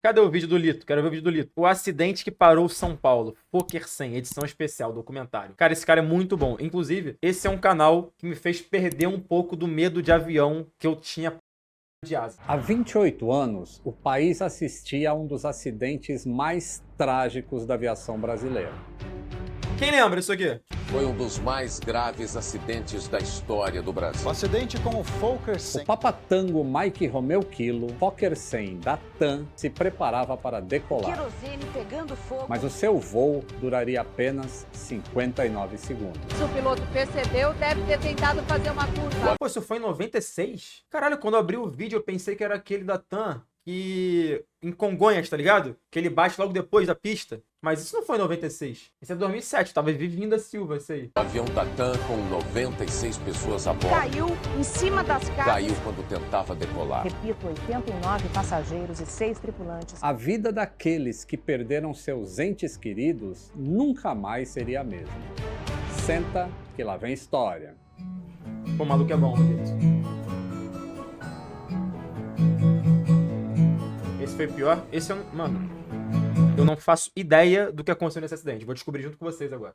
Cadê o vídeo do Lito? Quero ver o vídeo do Lito. O acidente que parou São Paulo. Fokker 100, edição especial, documentário. Cara, esse cara é muito bom. Inclusive, esse é um canal que me fez perder um pouco do medo de avião que eu tinha de asa. Há 28 anos, o país assistia a um dos acidentes mais trágicos da aviação brasileira. Quem lembra isso aqui? Foi um dos mais graves acidentes da história do Brasil. O acidente com o Fokker O 100. Papatango Mike Romeo Kilo, Fokker 100 da TAM, se preparava para decolar. Querosene pegando fogo. Mas o seu voo duraria apenas 59 segundos. Se o piloto percebeu, deve ter tentado fazer uma curva. Pô, isso foi em 96? Caralho, quando eu abri o vídeo eu pensei que era aquele da TAM que... em Congonhas, tá ligado? Que ele bate logo depois da pista. Mas isso não foi em 96. Isso é 2007, tava Vivinho da Silva, isso aí. O avião da TAM com 96 pessoas a bordo Caiu em cima das casas. caiu quando tentava decolar. Repito, 89 passageiros e 6 tripulantes. A vida daqueles que perderam seus entes queridos nunca mais seria a mesma. Senta que lá vem história. Pô, o maluco é bom, Lito. Esse foi o pior? Esse eu não... Mano, eu não faço ideia do que aconteceu nesse acidente. Vou descobrir junto com vocês agora.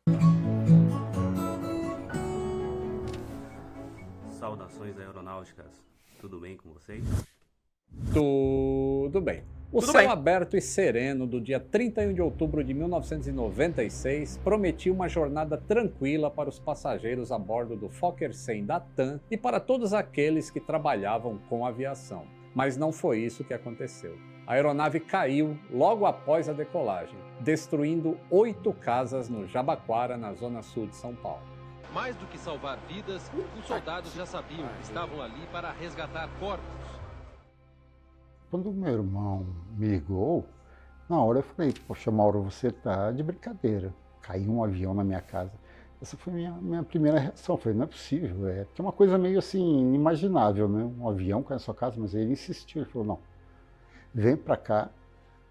Saudações aeronáuticas, tudo bem com vocês? Tudo bem. O Tudo céu bem. aberto e sereno do dia 31 de outubro de 1996 prometia uma jornada tranquila para os passageiros a bordo do Fokker 100 da TAM e para todos aqueles que trabalhavam com aviação. Mas não foi isso que aconteceu. A aeronave caiu logo após a decolagem, destruindo 8 casas no Jabaquara, na zona sul de São Paulo. Mais do que salvar vidas, os soldados já sabiam que estavam ali para resgatar corpos. Quando meu irmão me ligou, na hora eu falei, poxa, Mauro, você tá de brincadeira. Caiu um avião na minha casa. Essa foi minha primeira reação. Eu falei, não é possível. Porque é uma coisa meio assim, inimaginável, né? Um avião cai na sua casa, mas ele insistiu. Ele falou, não, vem para cá,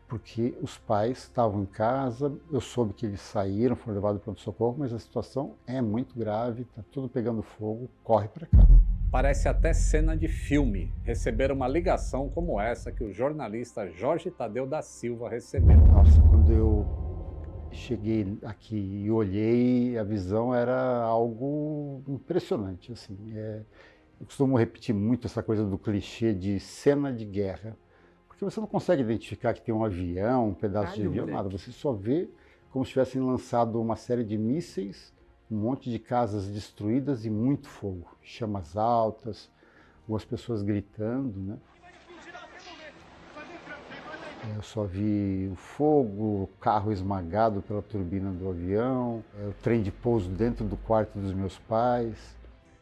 porque os pais estavam em casa, eu soube que eles saíram, foram levados para o pronto-socorro, mas a situação é muito grave, está tudo pegando fogo, corre para cá. Parece até cena de filme receber uma ligação como essa que o jornalista Jorge Tadeu da Silva recebeu. Nossa, quando eu cheguei aqui e olhei, a visão era algo impressionante. Assim, eu costumo repetir muito essa coisa do clichê de cena de guerra, porque você não consegue identificar que tem um avião, um pedaço de avião, nada. Você só vê como se tivessem lançado uma série de mísseis, um monte de casas destruídas e muito fogo, chamas altas, algumas pessoas gritando, né? Eu só vi o fogo, o carro esmagado pela turbina do avião, o trem de pouso dentro do quarto dos meus pais.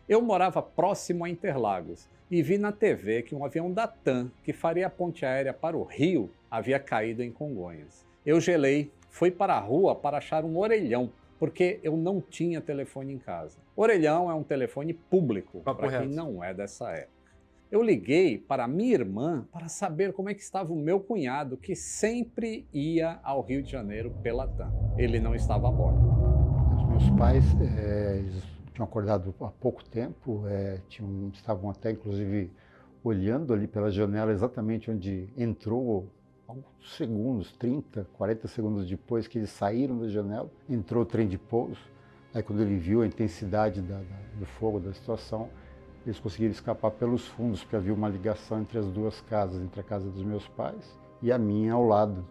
Eu morava próximo a Interlagos e vi na TV que um avião da TAM, que faria a ponte aérea para o Rio, havia caído em Congonhas. Eu gelei, fui para a rua para achar um orelhão, porque eu não tinha telefone em casa. Orelhão é um telefone público, para quem não é dessa época. Eu liguei para minha irmã para saber como é que estava o meu cunhado, que sempre ia ao Rio de Janeiro pela TAM. Ele não estava a bordo. Os meus pais eles tinham acordado há pouco tempo, estavam até inclusive olhando ali pela janela exatamente onde entrou, alguns segundos, 30, 40 segundos depois que eles saíram da janela, entrou o trem de pouso. Aí quando ele viu a intensidade do fogo, da situação, eles conseguiram escapar pelos fundos, porque havia uma ligação entre as duas casas, entre a casa dos meus pais e a minha ao lado.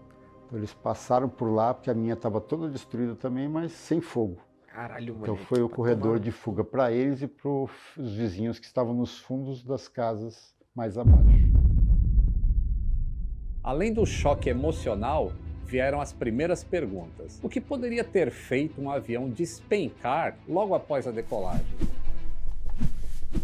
Então eles passaram por lá, porque a minha estava toda destruída também, mas sem fogo. Caralho, Então moleque, foi o tá corredor tomando. de fuga para eles e para os vizinhos que estavam nos fundos das casas mais abaixo. Além do choque emocional, vieram as primeiras perguntas. O que poderia ter feito um avião despencar logo após a decolagem?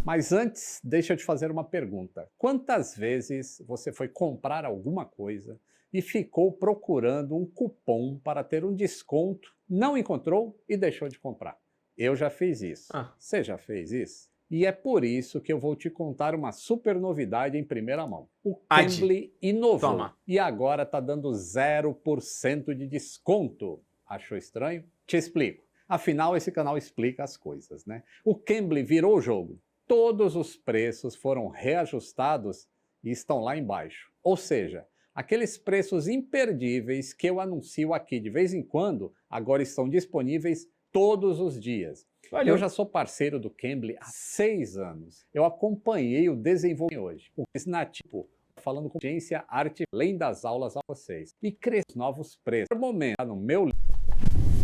Mas antes, deixa eu te fazer uma pergunta. Quantas vezes você foi comprar alguma coisa e ficou procurando um cupom para ter um desconto, não encontrou e deixou de comprar? Eu já fiz isso. Você já fez isso? E é por isso que eu vou te contar uma super novidade em primeira mão. O Cambly inovou. Toma. E agora está dando 0% de desconto. Achou estranho? Te explico. Afinal, esse canal explica as coisas, né? O Cambly virou o jogo. Todos os preços foram reajustados e estão lá embaixo. Ou seja, Aqueles preços imperdíveis que eu anuncio aqui de vez em quando, agora estão disponíveis todos os dias. Valeu. Eu já sou parceiro do Cambly há 6 anos. Eu acompanhei o desenvolvimento hoje. O nativo falando com ciência, arte, além das aulas a vocês. E cresce novos preços. No momento, no meu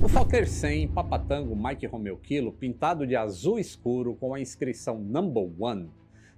o Fokker 100 Papatango Mike Romeo Kilo, pintado de azul escuro com a inscrição Number 1,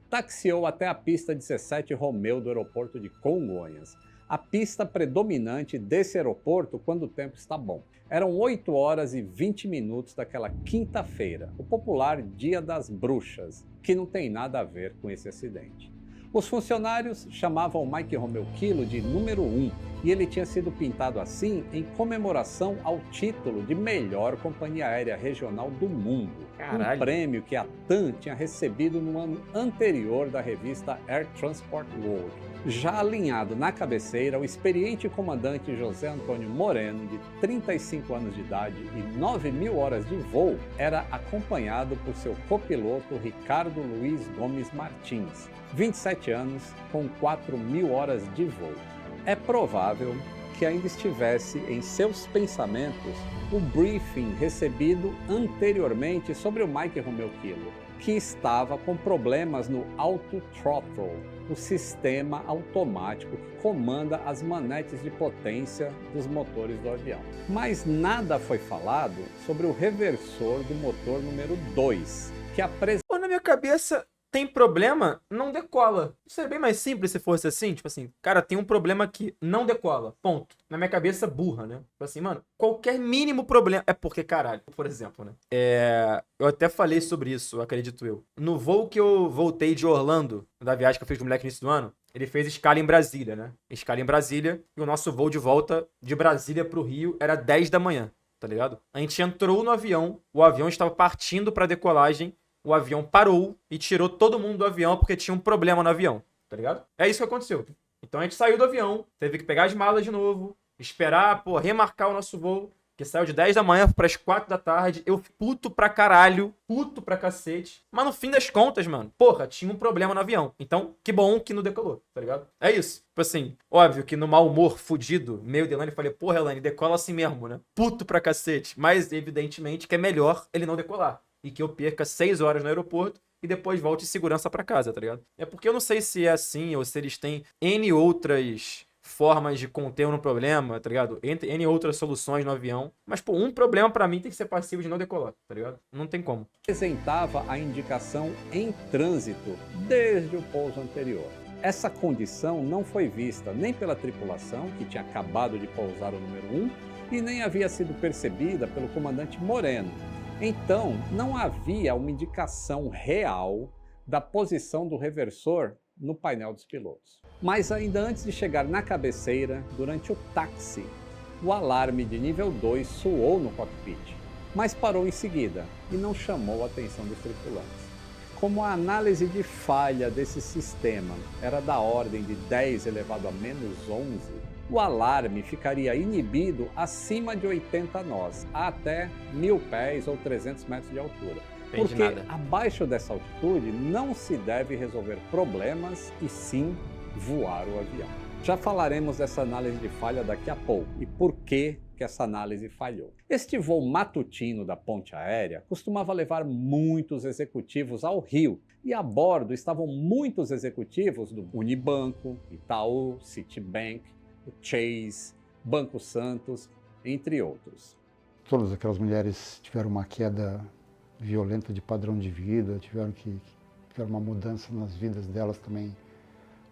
taxiou até a pista 17 Romeo do aeroporto de Congonhas, a pista predominante desse aeroporto quando o tempo está bom. Eram 8 horas e 20 minutos daquela quinta-feira, o popular Dia das Bruxas, que não tem nada a ver com esse acidente. Os funcionários chamavam o Mike Romeo Kilo de número 1 e ele tinha sido pintado assim em comemoração ao título de melhor companhia aérea regional do mundo. Caralho. Um prêmio que a TAM tinha recebido no ano anterior da revista Air Transport World. Já alinhado na cabeceira, o experiente comandante José Antônio Moreno, de 35 anos de idade e 9.000 horas de voo, era acompanhado por seu copiloto Ricardo Luiz Gomes Martins, 27 anos, com 4.000 horas de voo. É provável que ainda estivesse em seus pensamentos o briefing recebido anteriormente sobre o Mike Romeo Kilo, que estava com problemas no Auto Throttle, o sistema automático que comanda as manetes de potência dos motores do avião. Mas nada foi falado sobre o reversor do motor número 2, que apresenta... Na minha cabeça, tem problema, não decola. Seria bem mais simples se fosse assim, tipo assim, cara, tem um problema aqui, não decola, ponto. Na minha cabeça, burra, né? Tipo assim, mano, qualquer mínimo problema... É porque, caralho, por exemplo, né? Eu até falei sobre isso, acredito eu. No voo que eu voltei de Orlando, da viagem que eu fiz com o moleque no início do ano, ele fez escala em Brasília, né? Escala em Brasília, e o nosso voo de volta de Brasília pro Rio era 10 da manhã, tá ligado? A gente entrou no avião, o avião estava partindo pra decolagem, o avião parou e tirou todo mundo do avião porque tinha um problema no avião, tá ligado? É isso que aconteceu. Então a gente saiu do avião, teve que pegar as malas de novo, esperar, remarcar o nosso voo, que saiu de 10 da manhã para as 4 da tarde. Eu puto pra caralho, puto pra cacete. Mas no fim das contas, mano, tinha um problema no avião. Então, que bom que não decolou, tá ligado? É isso. Tipo assim, óbvio que no mau humor fudido, meio de Elaine, falei, porra, Elaine, decola assim mesmo, né? Puto pra cacete. Mas, evidentemente, que é melhor ele não decolar. E que eu perca 6 horas no aeroporto e depois volte em segurança pra casa, tá ligado? É porque eu não sei se é assim ou se eles têm N outras formas de conter um problema, tá ligado? N outras soluções no avião. Mas, um problema pra mim tem que ser passivo de não decolar, tá ligado? Não tem como. Apresentava a indicação em trânsito desde o pouso anterior. Essa condição não foi vista nem pela tripulação, que tinha acabado de pousar o número 1, e nem havia sido percebida pelo comandante Moreno. Então, não havia uma indicação real da posição do reversor no painel dos pilotos. Mas ainda antes de chegar na cabeceira, durante o táxi, o alarme de nível 2 soou no cockpit, mas parou em seguida e não chamou a atenção dos tripulantes. Como a análise de falha desse sistema era da ordem de 10 elevado a menos 11, o alarme ficaria inibido acima de 80 nós, até 1.000 pés ou 300 metros de altura. Entendi Porque nada. abaixo dessa altitude não se deve resolver problemas e sim voar o avião. Já falaremos dessa análise de falha daqui a pouco e por que essa análise falhou. Este voo matutino da ponte aérea costumava levar muitos executivos ao Rio e a bordo estavam muitos executivos do Unibanco, Itaú, Citibank, Chase, Banco Santos, entre outros. Todas aquelas mulheres tiveram uma queda violenta de padrão de vida, tiveram uma mudança nas vidas delas também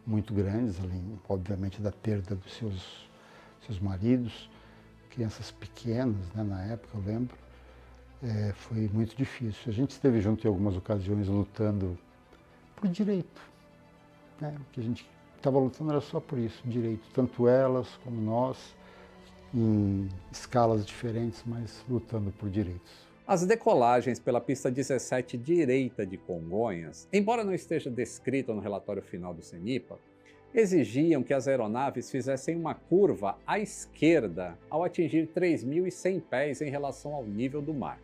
muito grandes, além, obviamente, da perda dos seus maridos, crianças pequenas, né, na época, eu lembro. Foi muito difícil. A gente esteve junto em algumas ocasiões lutando por direito, né? O que a gente estava lutando era só por isso, direito. Tanto elas como nós, em escalas diferentes, mas lutando por direitos. As decolagens pela pista 17 direita de Congonhas, embora não esteja descrito no relatório final do CENIPA, exigiam que as aeronaves fizessem uma curva à esquerda ao atingir 3.100 pés em relação ao nível do mar.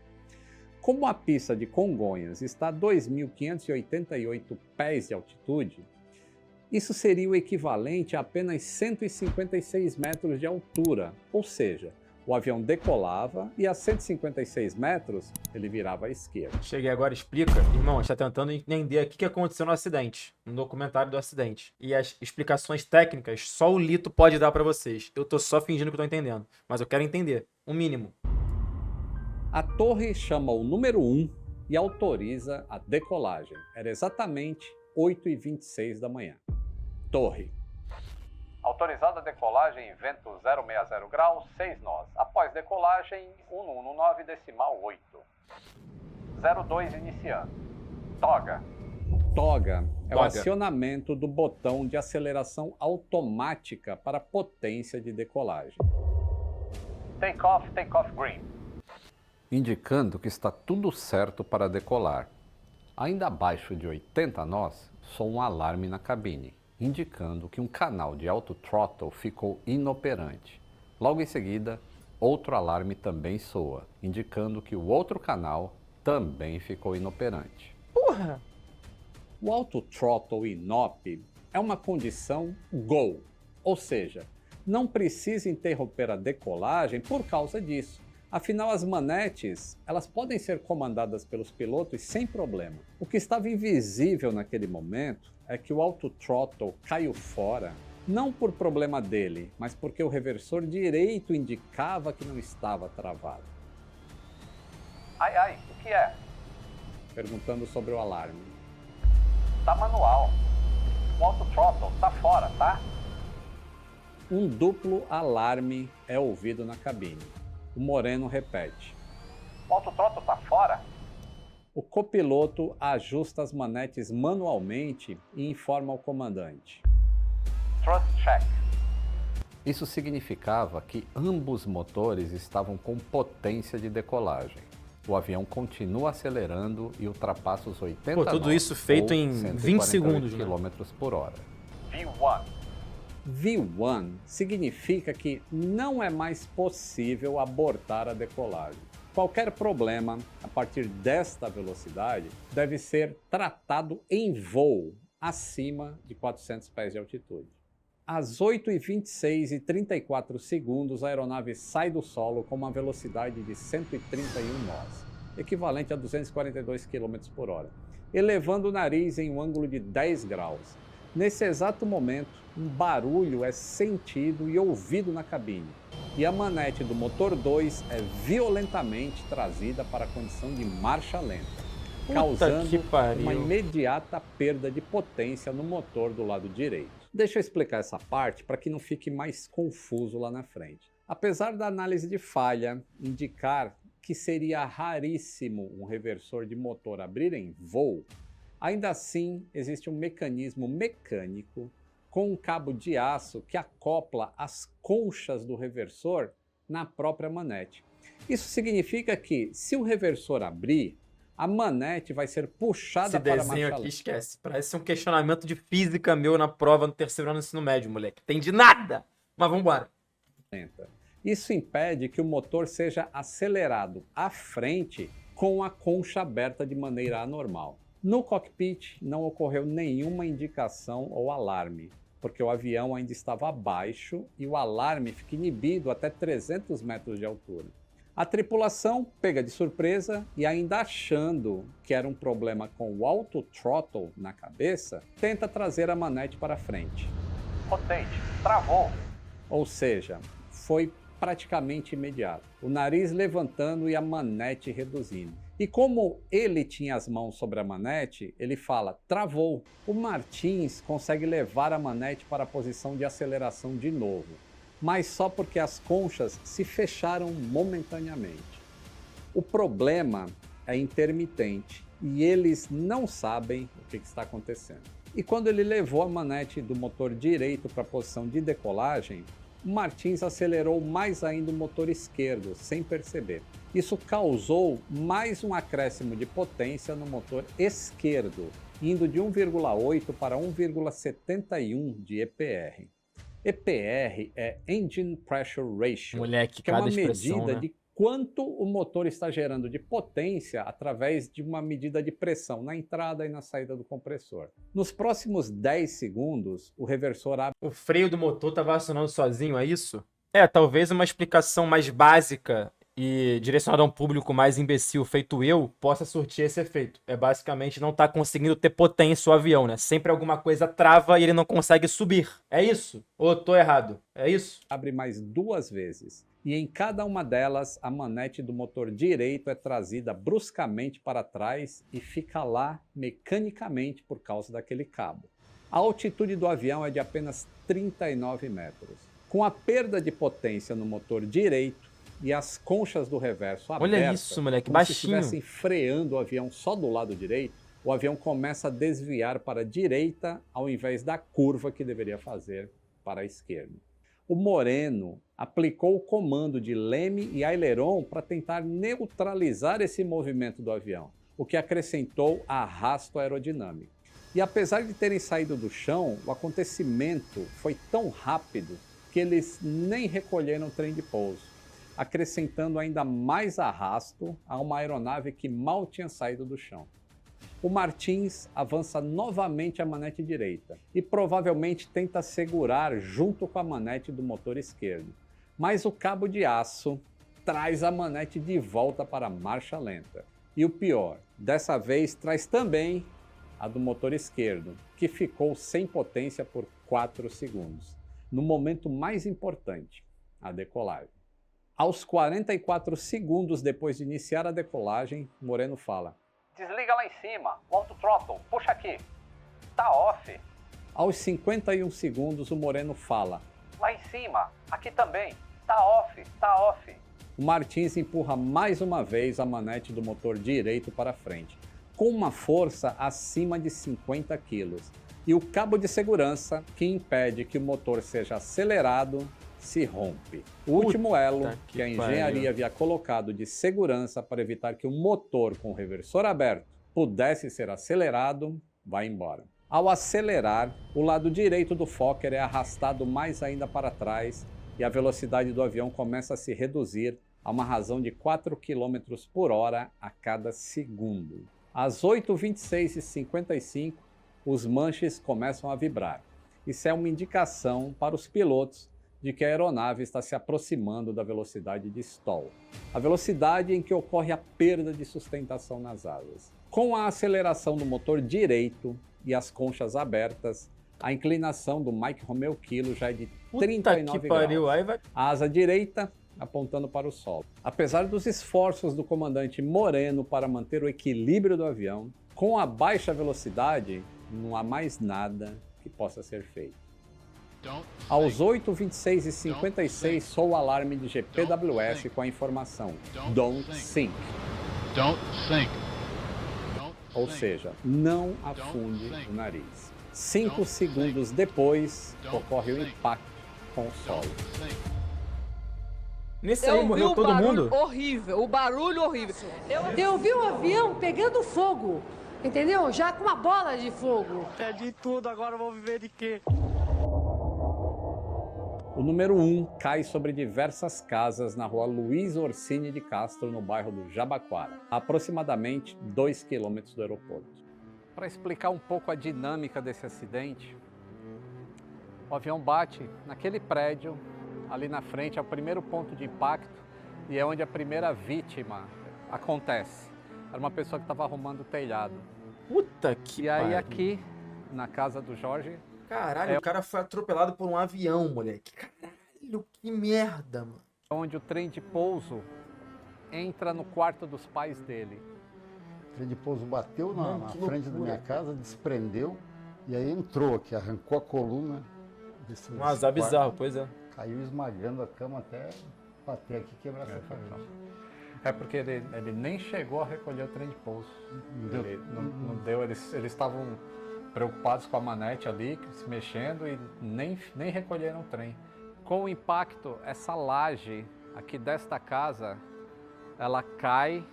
Como a pista de Congonhas está a 2.588 pés de altitude, Isso seria o equivalente a apenas 156 metros de altura, ou seja, o avião decolava e a 156 metros ele virava à esquerda. Cheguei agora, explica. Irmão, a gente tá tentando entender aqui o que aconteceu no acidente, no documentário do acidente. E as explicações técnicas só o Lito pode dar pra vocês. Eu tô só fingindo que tô entendendo, mas eu quero entender, o mínimo. A torre chama o número 1 e autoriza a decolagem. Era exatamente 8h26 da manhã. Torre. Autorizada a decolagem em vento 060 graus, 6 nós. Após decolagem, 1119 decimal 8. 02 iniciando. Toga. Toga é o acionamento do botão de aceleração automática para potência de decolagem. Takeoff green. Indicando que está tudo certo para decolar. Ainda abaixo de 80 nós, soa um alarme na cabine, indicando que um canal de auto-throttle ficou inoperante. Logo em seguida, outro alarme também soa, indicando que o outro canal também ficou inoperante. Porra! O auto-throttle inop é uma condição GO, ou seja, não precisa interromper a decolagem por causa disso. Afinal, as manetes, elas podem ser comandadas pelos pilotos sem problema. O que estava invisível naquele momento é que o auto-throttle caiu fora, não por problema dele, mas porque o reversor direito indicava que não estava travado. Ai, o que é? Perguntando sobre o alarme. Tá manual. O auto-throttle tá fora, tá? Um duplo alarme é ouvido na cabine. O Moreno repete. O auto-throttle tá fora? O copiloto ajusta as manetes manualmente e informa ao comandante. Thrust check. Isso significava que ambos motores estavam com potência de decolagem. O avião continua acelerando e ultrapassa os 80 Pô, tudo isso feito em 20 segundos, né? km por hora. V1. V1 significa que não é mais possível abortar a decolagem. Qualquer problema a partir desta velocidade deve ser tratado em voo acima de 400 pés de altitude. Às 8h26 e 34 segundos, a aeronave sai do solo com uma velocidade de 131 nós, equivalente a 242 km por hora, elevando o nariz em um ângulo de 10 graus. Nesse exato momento, um barulho é sentido e ouvido na cabine, e a manete do motor 2 é violentamente trazida para a condição de marcha lenta, causando uma imediata perda de potência no motor do lado direito. Deixa eu explicar essa parte para que não fique mais confuso lá na frente. Apesar da análise de falha indicar que seria raríssimo um reversor de motor abrir em voo, ainda assim existe um mecanismo mecânico com um cabo de aço que acopla as conchas do reversor na própria manete. Isso significa que, se o reversor abrir, a manete vai ser puxada para a marcha lenta. Esse desenho aqui esquece. Parece um questionamento de física meu na prova no terceiro ano do ensino médio, moleque. Entendi nada! Mas vambora. Isso impede que o motor seja acelerado à frente com a concha aberta de maneira anormal. No cockpit não ocorreu nenhuma indicação ou alarme, porque o avião ainda estava abaixo e o alarme fica inibido até 300 metros de altura. A tripulação, pega de surpresa e ainda achando que era um problema com o auto-throttle na cabeça, tenta trazer a manete para frente. Rotate, travou! Ou seja, foi praticamente imediato. O nariz levantando e a manete reduzindo. E como ele tinha as mãos sobre a manete, ele fala, travou. O Martins consegue levar a manete para a posição de aceleração de novo, mas só porque as conchas se fecharam momentaneamente. O problema é intermitente e eles não sabem o que está acontecendo. E quando ele levou a manete do motor direito para a posição de decolagem, o Martins acelerou mais ainda o motor esquerdo, sem perceber. Isso causou mais um acréscimo de potência no motor esquerdo, indo de 1,8 para 1,71 de EPR. EPR é Engine Pressure Ratio, Moleque, que é uma medida de quanto o motor está gerando de potência através de uma medida de pressão na entrada e na saída do compressor. Nos próximos 10 segundos, o reversor abre. O freio do motor estava acionando sozinho, é isso? Talvez uma explicação mais básica e direcionada a um público mais imbecil feito eu, possa surtir esse efeito. Basicamente não tá conseguindo ter potência o avião, né? Sempre alguma coisa trava e ele não consegue subir. É isso? Ou eu tô errado? É isso? Abre mais 2 vezes. E em cada uma delas, a manete do motor direito é trazida bruscamente para trás e fica lá mecanicamente por causa daquele cabo. A altitude do avião é de apenas 39 metros. Com a perda de potência no motor direito e as conchas do reverso abertas, olha isso, moleque, como baixinho. se estivessem freando o avião só do lado direito, o avião começa a desviar para a direita ao invés da curva que deveria fazer para a esquerda. O Moreno aplicou o comando de leme e aileron para tentar neutralizar esse movimento do avião, o que acrescentou arrasto aerodinâmico. E apesar de terem saído do chão, o acontecimento foi tão rápido que eles nem recolheram o trem de pouso, acrescentando ainda mais arrasto a uma aeronave que mal tinha saído do chão. O Martins avança novamente a manete direita e provavelmente tenta segurar junto com a manete do motor esquerdo, mas o cabo de aço traz a manete de volta para a marcha lenta. E o pior, dessa vez traz também a do motor esquerdo, que ficou sem potência por 4 segundos, no momento mais importante, a decolagem. Aos 44 segundos depois de iniciar a decolagem, Moreno fala: desliga lá em cima, o auto-throttle, puxa aqui, tá off. Aos 51 segundos, o Moreno fala: lá em cima, aqui também, tá off, tá off. O Martins empurra mais uma vez a manete do motor direito para frente, com uma força acima de 50 kg. E o cabo de segurança, que impede que o motor seja acelerado, se rompe. O último elo que a engenharia havia colocado de segurança para evitar que o motor com o reversor aberto pudesse ser acelerado, vai embora. Ao acelerar, o lado direito do Fokker é arrastado mais ainda para trás e a velocidade do avião começa a se reduzir a uma razão de 4 km por hora a cada segundo. Às 8h26h55, os manches começam a vibrar. Isso é uma indicação para os pilotos de que a aeronave está se aproximando da velocidade de stall, a velocidade em que ocorre a perda de sustentação nas asas. Com a aceleração do motor direito e as conchas abertas, a inclinação do Mike Romeo Kilo já é de 39 graus. Aí vai... A asa direita apontando para o solo. Apesar dos esforços do comandante Moreno para manter o equilíbrio do avião, com a baixa velocidade, não há mais nada que possa ser feito. Aos 8h26h56 soa o alarme de GPWS com a informação Don't sink. Ou seja, não afunde o nariz. 5 segundos depois, ocorre o impacto com o solo. Nesse aí morreu todo mundo? Horrível, o barulho horrível. Eu vi o avião pegando fogo, entendeu? Já com uma bola de fogo. Perdi tudo, agora eu vou viver de quê? O número 1 cai sobre diversas casas na rua Luiz Orsini de Castro, no bairro do Jabaquara, a aproximadamente 2 km do aeroporto. Para explicar um pouco a dinâmica desse acidente, o avião bate naquele prédio, ali na frente é o primeiro ponto de impacto e é onde a primeira vítima acontece. Era uma pessoa que estava arrumando o telhado. Puta que E aí pariu. aqui, na casa do Jorge... Caralho, o cara foi atropelado por um avião, moleque. Caralho, que merda, mano. Onde o trem de pouso entra no quarto dos pais dele. O trem de pouso bateu na frente da loucura, minha casa, desprendeu e aí entrou aqui, arrancou a coluna. Um azar bizarro, pois é. Caiu esmagando a cama até bater aqui e quebrar essa parede. É porque ele nem chegou a recolher o trem de pouso. Não deu, eles estavam preocupados com a manete ali, se mexendo e nem recolheram o trem. Com o impacto, essa laje aqui desta casa, ela cai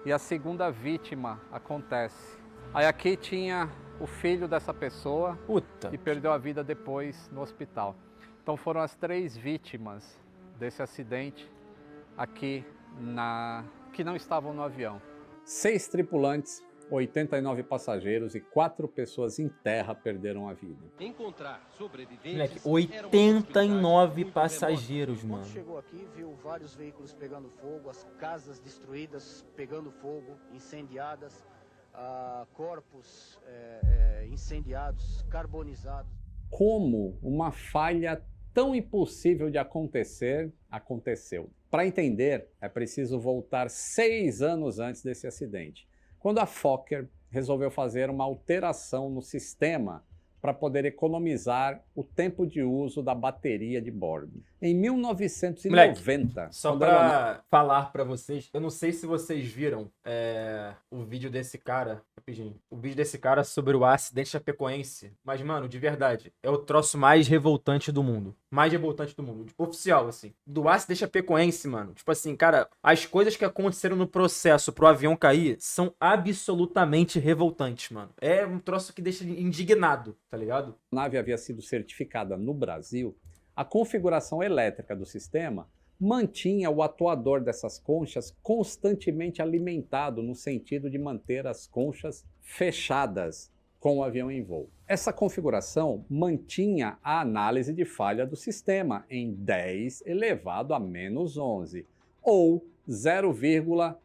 e a segunda vítima acontece. Aí aqui tinha o filho dessa pessoa que perdeu a vida depois no hospital. Então foram as 3 vítimas desse acidente aqui que não estavam no avião. 6 tripulantes, 89 passageiros e 4 pessoas em terra perderam a vida. Encontrar sobreviventes. Moleque, 89 passageiros, Quando mano. chegou aqui, viu vários veículos pegando fogo, as casas destruídas, pegando fogo, incendiadas, corpos incendiados, carbonizados. Como uma falha tão impossível de acontecer, aconteceu. Para entender, é preciso voltar 6 anos antes desse acidente, quando a Fokker resolveu fazer uma alteração no sistema para poder economizar o tempo de uso da bateria de bordo. Em 1990... Só pra falar pra vocês, eu não sei se vocês viram o vídeo desse cara, rapidinho, o vídeo desse cara sobre o acidente chapecoense, mas, mano, de verdade, é o troço mais revoltante do mundo. Mais revoltante do mundo, oficial, assim. Do acidente chapecoense, mano, tipo assim, cara, as coisas que aconteceram no processo pro avião cair são absolutamente revoltantes, mano. É um troço que deixa indignado, tá ligado? A nave havia sido certificada no Brasil, a configuração elétrica do sistema mantinha o atuador dessas conchas constantemente alimentado no sentido de manter as conchas fechadas com o avião em voo. Essa configuração mantinha a análise de falha do sistema em 10 elevado a menos 11, ou 0,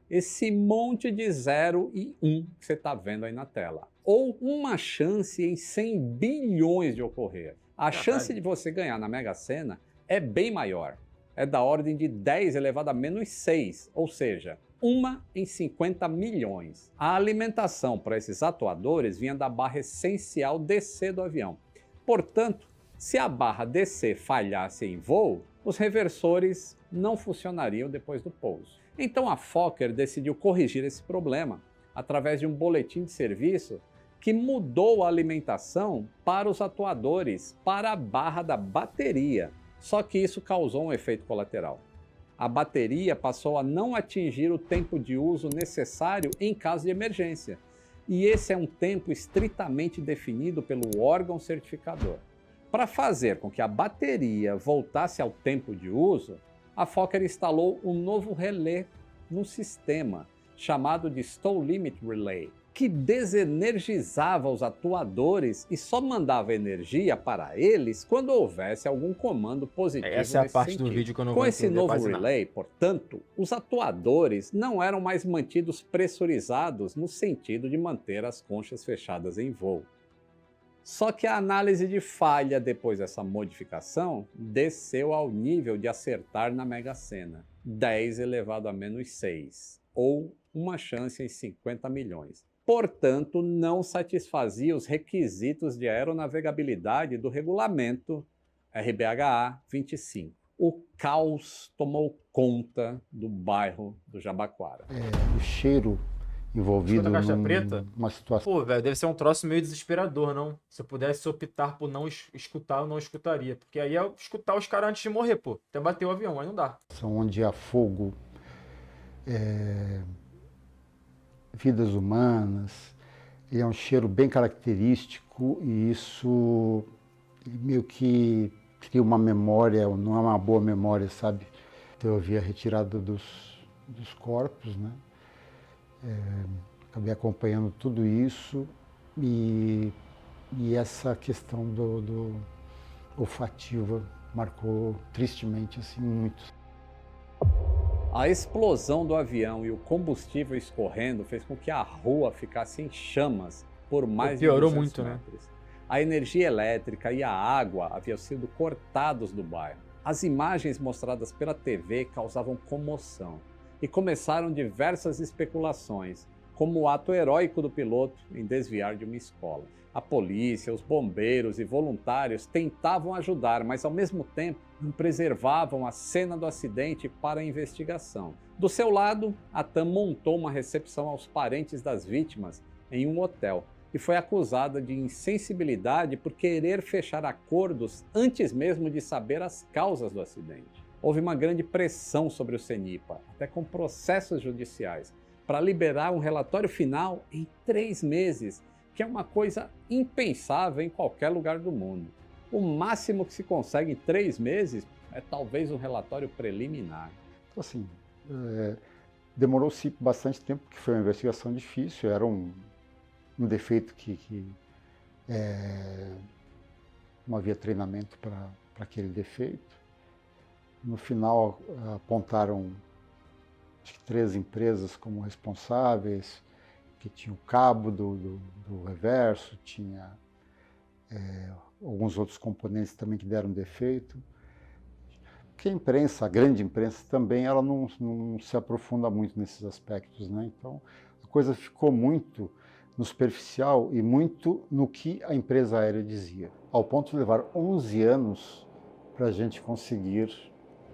esse monte de 0 e 1 que você está vendo aí na tela. Ou uma chance em 100 bilhões de ocorrer. A chance de você ganhar na Mega Sena é bem maior. É da ordem de 10 elevado a menos 6, ou seja, 1 em 50 milhões. A alimentação para esses atuadores vinha da barra essencial DC do avião. Portanto, se a barra DC falhasse em voo, os reversores não funcionariam depois do pouso. Então a Fokker decidiu corrigir esse problema através de um boletim de serviço que mudou a alimentação para os atuadores, para a barra da bateria. Só que isso causou um efeito colateral. A bateria passou a não atingir o tempo de uso necessário em caso de emergência. E esse é um tempo estritamente definido pelo órgão certificador. Para fazer com que a bateria voltasse ao tempo de uso, a Fokker instalou um novo relé no sistema, chamado de Stall Limit Relay, que desenergizava os atuadores e só mandava energia para eles quando houvesse algum comando positivo. Essa é a parte do vídeo que eu não vou entender. Com esse novo relay, portanto, os atuadores não eram mais mantidos pressurizados no sentido de manter as conchas fechadas em voo. Só que a análise de falha depois dessa modificação desceu ao nível de acertar na Mega Sena, 10 elevado a menos 6, ou uma chance em 50 milhões. Portanto, não satisfazia os requisitos de aeronavegabilidade do regulamento RBHA 25. O caos tomou conta do bairro do Jabaquara. O cheiro envolvido numa situação... Pô, velho, deve ser um troço meio desesperador, não? Se eu pudesse optar por não escutar, eu não escutaria. Porque aí é escutar os caras antes de morrer, pô. Até bater o avião, aí não dá. Onde há fogo, vidas humanas, ele é um cheiro bem característico e isso meio que cria uma memória, não é uma boa memória, sabe? Então eu vi a retirada dos corpos, né? Acabei acompanhando tudo isso e essa questão do olfativa marcou tristemente assim muito. A explosão do avião e o combustível escorrendo fez com que a rua ficasse em chamas por mais de 200 muito, metros. Né? A energia elétrica e a água haviam sido cortados do bairro. As imagens mostradas pela TV causavam comoção e começaram diversas especulações, como o ato heróico do piloto em desviar de uma escola. A polícia, os bombeiros e voluntários tentavam ajudar, mas ao mesmo tempo não preservavam a cena do acidente para a investigação. Do seu lado, a TAM montou uma recepção aos parentes das vítimas em um hotel e foi acusada de insensibilidade por querer fechar acordos antes mesmo de saber as causas do acidente. Houve uma grande pressão sobre o CENIPA, até com processos judiciais, para liberar um relatório final em 3 meses, que é uma coisa impensável em qualquer lugar do mundo. O máximo que se consegue em 3 meses é talvez um relatório preliminar. Então, assim, Demorou-se bastante tempo, porque foi uma investigação difícil, era um defeito que não havia treinamento para aquele defeito. No final, apontaram acho que 3 empresas como responsáveis, que tinha o cabo do reverso, tinha alguns outros componentes também que deram defeito. Porque a imprensa, a grande imprensa também, ela não se aprofunda muito nesses aspectos, né? Então, a coisa ficou muito no superficial e muito no que a empresa aérea dizia, ao ponto de levar 11 anos para a gente conseguir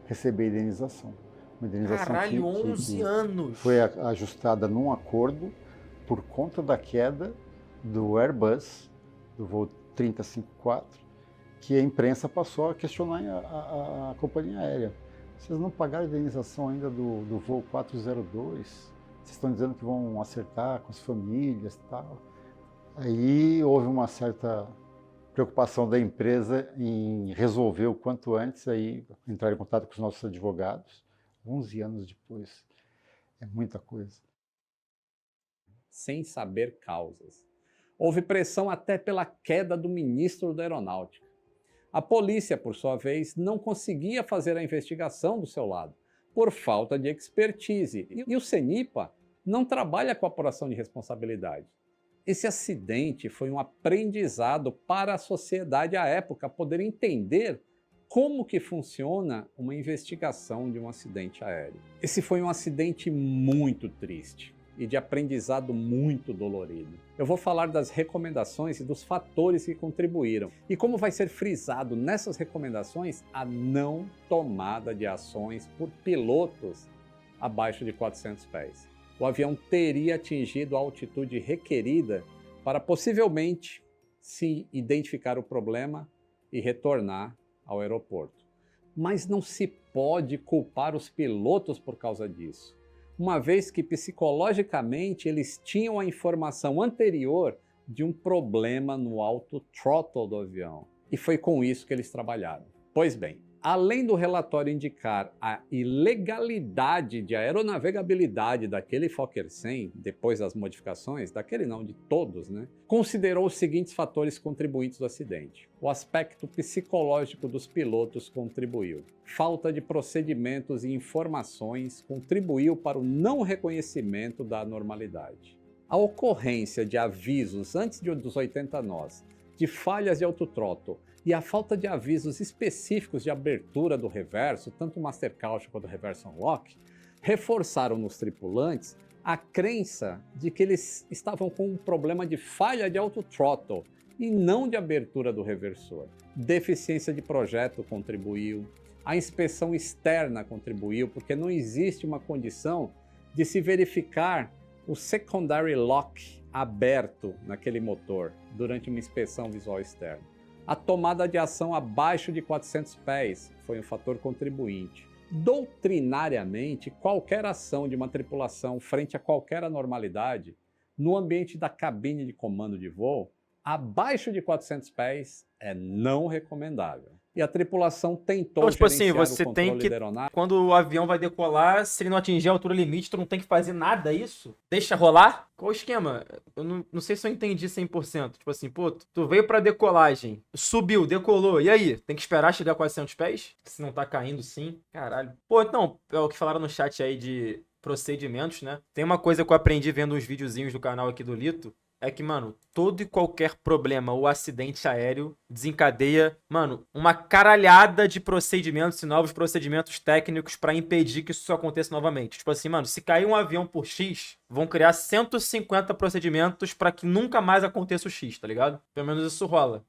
receber a indenização. Uma indenização Caralho, 11 anos! Foi ajustada num acordo por conta da queda do Airbus, do voo 3054, que a imprensa passou a questionar a companhia aérea. Vocês não pagaram a indenização ainda do voo 402? Vocês estão dizendo que vão acertar com as famílias e tal. Aí houve uma certa preocupação da empresa em resolver o quanto antes, aí entrar em contato com os nossos advogados. 11 anos depois, é muita coisa. Sem saber causas. Houve pressão até pela queda do ministro da Aeronáutica. A polícia, por sua vez, não conseguia fazer a investigação do seu lado, por falta de expertise. E o CENIPA não trabalha com apuração de responsabilidade. Esse acidente foi um aprendizado para a sociedade à época poder entender como que funciona uma investigação de um acidente aéreo. Esse foi um acidente muito triste e de aprendizado muito dolorido. Eu vou falar das recomendações e dos fatores que contribuíram e como vai ser frisado nessas recomendações a não tomada de ações por pilotos abaixo de 400 pés. O avião teria atingido a altitude requerida para possivelmente se identificar o problema e retornar ao aeroporto. Mas não se pode culpar os pilotos por causa disso, uma vez que psicologicamente eles tinham a informação anterior de um problema no auto-throttle do avião. E foi com isso que eles trabalharam. Pois bem, além do relatório indicar a ilegalidade de aeronavegabilidade daquele Fokker 100, depois das modificações, daquele não, de todos, né? Considerou os seguintes fatores contribuintes do acidente. O aspecto psicológico dos pilotos contribuiu. Falta de procedimentos e informações contribuiu para o não reconhecimento da anormalidade. A ocorrência de avisos antes dos 80 nós, de falhas de autothrottle, e a falta de avisos específicos de abertura do reverso, tanto o Master Caution quanto o Reverse Unlock, reforçaram nos tripulantes a crença de que eles estavam com um problema de falha de autothrottle e não de abertura do reversor. Deficiência de projeto contribuiu, a inspeção externa contribuiu, porque não existe uma condição de se verificar o secondary lock aberto naquele motor durante uma inspeção visual externa. A tomada de ação abaixo de 400 pés foi um fator contribuinte. Doutrinariamente, qualquer ação de uma tripulação frente a qualquer anormalidade, no ambiente da cabine de comando de voo, abaixo de 400 pés é não recomendável. E a tripulação tentou então, tipo assim, gerenciar você o controle tem que, da aeronave. quando o avião vai decolar, se ele não atingir a altura limite, tu não tem que fazer nada, é isso? Deixa rolar? Qual o esquema? Eu não sei se eu entendi 100%. Tipo assim, pô, tu veio pra decolagem, subiu, decolou, e aí? Tem que esperar chegar a 400 pés? Se não tá caindo sim? Caralho. Pô, então, é o que falaram no chat aí de procedimentos, né? Tem uma coisa que eu aprendi vendo uns videozinhos do canal aqui do Lito, é que, mano, todo e qualquer problema ou acidente aéreo desencadeia, mano, uma caralhada de procedimentos e novos procedimentos técnicos pra impedir que isso aconteça novamente. Tipo assim, mano, se cair um avião por X, vão criar 150 procedimentos pra que nunca mais aconteça o X, tá ligado? Pelo menos isso rola.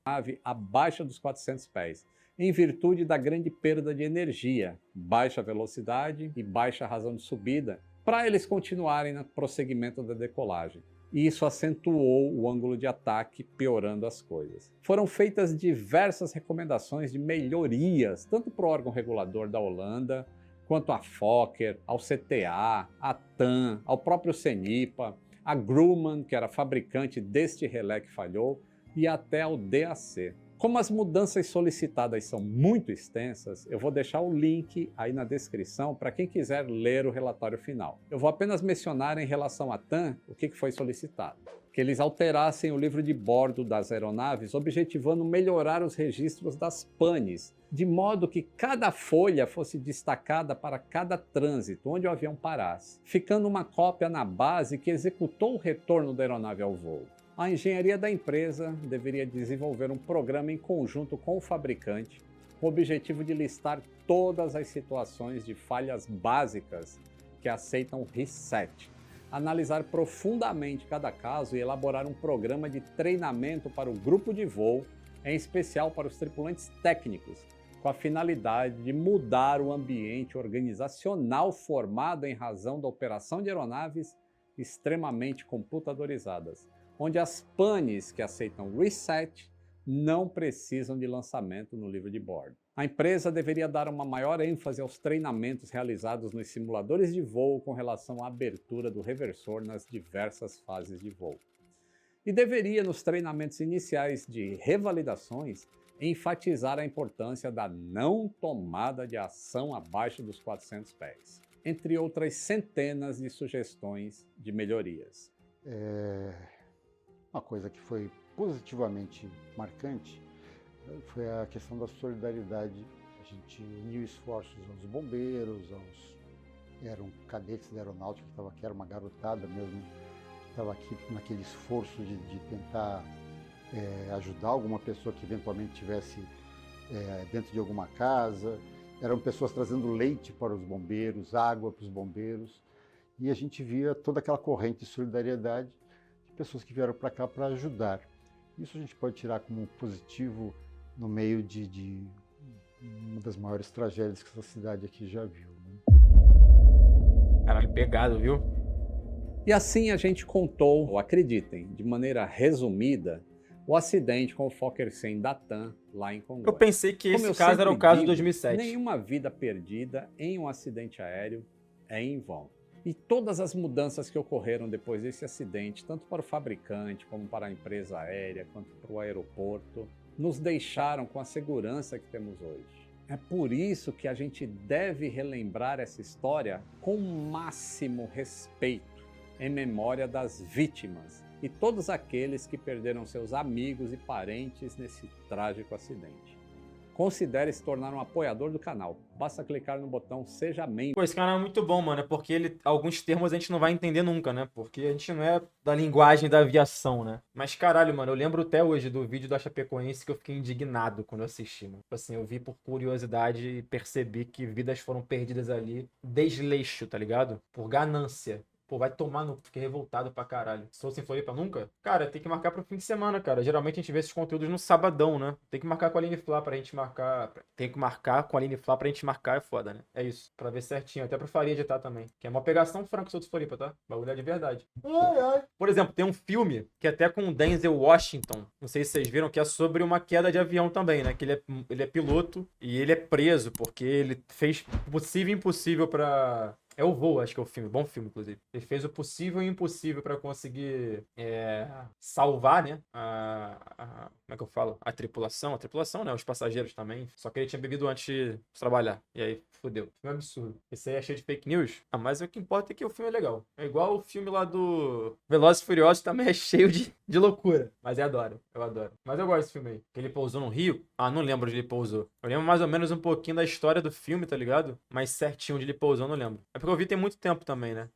Abaixo dos 400 pés, em virtude da grande perda de energia, baixa velocidade e baixa razão de subida, para eles continuarem no prosseguimento da decolagem. E isso acentuou o ângulo de ataque, piorando as coisas. Foram feitas diversas recomendações de melhorias, tanto para o órgão regulador da Holanda, quanto à Fokker, ao CTA, à TAM, ao próprio CENIPA, a Grumman, que era fabricante deste relé que falhou, e até ao DAC. Como as mudanças solicitadas são muito extensas, eu vou deixar o link aí na descrição para quem quiser ler o relatório final. Eu vou apenas mencionar em relação à TAM o que foi solicitado. Que eles alterassem o livro de bordo das aeronaves, objetivando melhorar os registros das panes, de modo que cada folha fosse destacada para cada trânsito, onde o avião parasse, ficando uma cópia na base que executou o retorno da aeronave ao voo. A engenharia da empresa deveria desenvolver um programa em conjunto com o fabricante, com o objetivo de listar todas as situações de falhas básicas que aceitam reset, analisar profundamente cada caso e elaborar um programa de treinamento para o grupo de voo, em especial para os tripulantes técnicos, com a finalidade de mudar o ambiente organizacional formado em razão da operação de aeronaves extremamente computadorizadas, onde as panes que aceitam reset não precisam de lançamento no livro de bordo. A empresa deveria dar uma maior ênfase aos treinamentos realizados nos simuladores de voo com relação à abertura do reversor nas diversas fases de voo. E deveria, nos treinamentos iniciais de revalidações, enfatizar a importância da não tomada de ação abaixo dos 400 pés, entre outras centenas de sugestões de melhorias. Uma coisa que foi positivamente marcante foi a questão da solidariedade. A gente uniu esforços aos bombeiros, eram cadetes da aeronáutica, que era uma garotada mesmo, que estava aqui naquele esforço de tentar ajudar alguma pessoa que eventualmente estivesse dentro de alguma casa. Eram pessoas trazendo leite para os bombeiros, água para os bombeiros, e a gente via toda aquela corrente de solidariedade, pessoas que vieram para cá para ajudar. Isso a gente pode tirar como positivo no meio de uma das maiores tragédias que essa cidade aqui já viu. Né? Caralho, pegado, viu? E assim a gente contou, ou acreditem, de maneira resumida, o acidente com o Fokker 100 da TAM lá em Congonhas. Eu pensei que esse caso era o caso de 2007. Nenhuma vida perdida em um acidente aéreo é em vão. E todas as mudanças que ocorreram depois desse acidente, tanto para o fabricante, como para a empresa aérea, quanto para o aeroporto, nos deixaram com a segurança que temos hoje. É por isso que a gente deve relembrar essa história com o máximo respeito, em memória das vítimas e todos aqueles que perderam seus amigos e parentes nesse trágico acidente. Considere se tornar um apoiador do canal. Basta clicar no botão Seja Membro. Pô, esse canal é muito bom, mano. É porque alguns termos a gente não vai entender nunca, né? Porque a gente não é da linguagem da aviação, né? Mas caralho, mano, eu lembro até hoje do vídeo da Chapecoense que eu fiquei indignado quando eu assisti, mano. Tipo assim, eu vi por curiosidade e percebi que vidas foram perdidas ali. Desleixo, tá ligado? Por ganância. Pô, vai tomar no... Fiquei revoltado pra caralho. Se fosse em Floripa nunca? Cara, tem que marcar pro fim de semana, cara. Geralmente a gente vê esses conteúdos no sabadão, né? Tem que marcar com a Aline Flá pra gente marcar... Tem que marcar com a Aline Flá pra gente marcar, é foda, né? É isso. Pra ver certinho. Até pro Faria editar também. Que é uma pegação franca sobre Floripa, tá? Bagulho é de verdade. Ai, ai. Por exemplo, tem um filme que até com o Denzel Washington, não sei se vocês viram, que é sobre uma queda de avião também, né? Que ele é piloto e ele é preso porque ele fez o possível e impossível pra... É o Voo, acho que é o filme. Bom filme, inclusive. Ele fez o possível e o impossível pra conseguir salvar, né? Como é que eu falo? A tripulação, né? Os passageiros também. Só que ele tinha bebido antes de trabalhar. E aí, fodeu. O filme é absurdo. Esse aí é cheio de fake news. Ah, mas o que importa é que o filme é legal. É igual o filme lá do Velozes e Furiosos, também é cheio de loucura. Mas eu adoro. Mas eu gosto desse filme aí. Que ele pousou no Rio. Ah, não lembro onde ele pousou. Eu lembro mais ou menos um pouquinho da história do filme, tá ligado? Mas certinho onde ele pousou, eu não lembro. É porque eu vi tem muito tempo também, né?